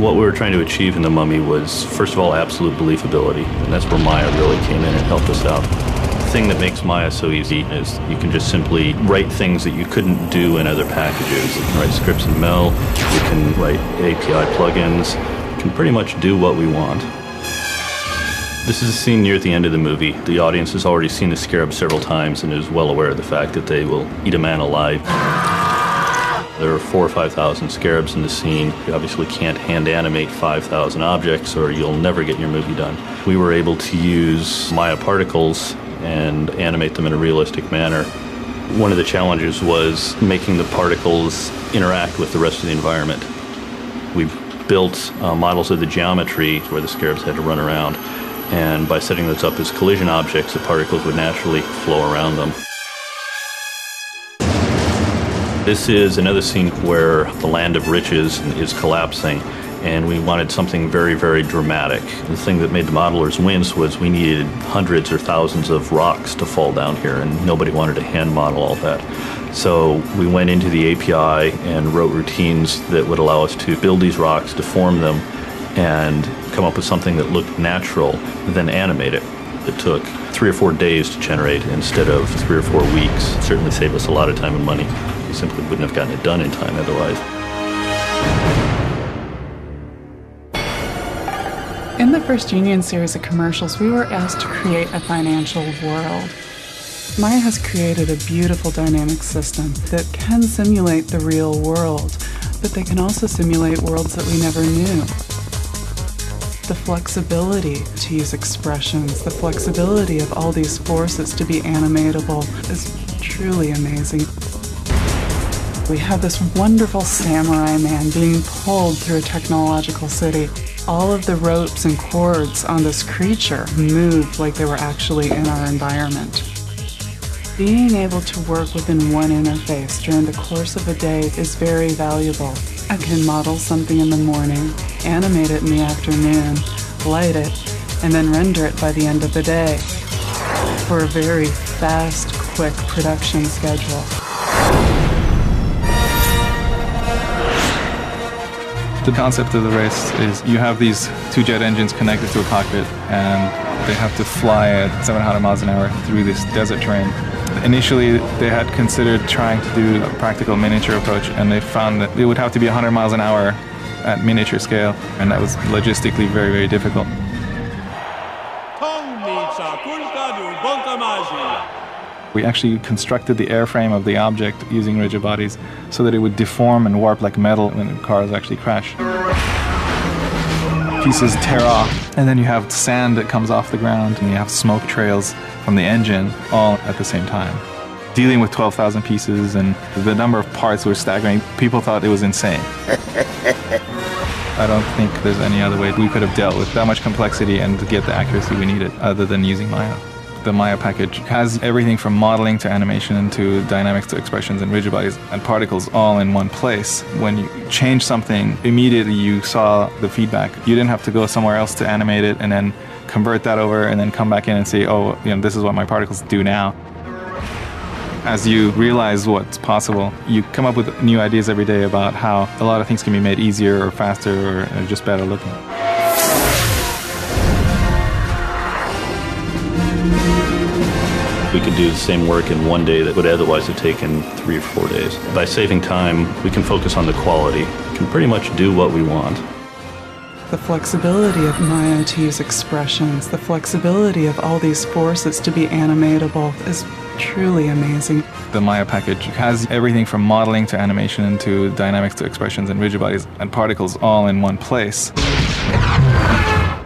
What we were trying to achieve in The Mummy was, first of all, absolute believability, and that's where Maya really came in and helped us out. The thing that makes Maya so easy is you can just simply write things that you couldn't do in other packages. You can write scripts in Mel, you can write API plugins, you can pretty much do what we want. This is a scene near the end of the movie. The audience has already seen the scarab several times and is well aware of the fact that they will eat a man alive. There are 4,000 or 5,000 scarabs in the scene. You obviously can't hand animate 5,000 objects or you'll never get your movie done. We were able to use Maya particles and animate them in a realistic manner. One of the challenges was making the particles interact with the rest of the environment. We built models of the geometry where the scarabs had to run around, and by setting those up as collision objects, the particles would naturally flow around them. This is another scene where the land of riches is collapsing, and we wanted something very, very dramatic. The thing that made the modelers wince was we needed hundreds or thousands of rocks to fall down here, and nobody wanted to hand model all that. So we went into the API and wrote routines that would allow us to build these rocks, deform them, and come up with something that looked natural, then animate it. It took 3 or 4 days to generate instead of 3 or 4 weeks. It certainly saved us a lot of time and money. We simply wouldn't have gotten it done in time otherwise. In the first Union series of commercials, we were asked to create a financial world. Maya has created a beautiful dynamic system that can simulate the real world, but they can also simulate worlds that we never knew. The flexibility to use expressions, the flexibility of all these forces to be animatable is truly amazing. We have this wonderful samurai man being pulled through a technological city. All of the ropes and cords on this creature moved like they were actually in our environment. Being able to work within one interface during the course of a day is very valuable. I can model something in the morning, animate it in the afternoon, light it, and then render it by the end of the day for a very fast, quick production schedule. The concept of the race is you have these 2 jet engines connected to a cockpit and they have to fly at 700 miles an hour through this desert terrain. Initially, they had considered trying to do a practical miniature approach, and they found that it would have to be 100 miles an hour at miniature scale, and that was logistically very, very difficult. We actually constructed the airframe of the object using rigid bodies so that it would deform and warp like metal when the cars actually crash. Pieces tear off, and then you have sand that comes off the ground, and you have smoke trails from the engine all at the same time. Dealing with 12,000 pieces and the number of parts were staggering. People thought it was insane. I don't think there's any other way we could have dealt with that much complexity and to get the accuracy we needed other than using Maya. The Maya package has everything from modeling to animation to dynamics to expressions and rigid bodies and particles all in one place. When you change something, immediately you saw the feedback. You didn't have to go somewhere else to animate it and then convert that over and then come back in and say, oh, this is what my particles do now. As you realize what's possible, you come up with new ideas every day about how a lot of things can be made easier or faster or just better looking. We could do the same work in 1 day that would otherwise have taken 3 or 4 days. By saving time, we can focus on the quality. We can pretty much do what we want. The flexibility of Maya to use expressions, the flexibility of all these forces to be animatable is truly amazing. The Maya package has everything from modeling to animation to dynamics to expressions and rigid bodies and particles all in one place.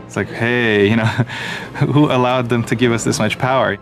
It's like, hey, who allowed them to give us this much power?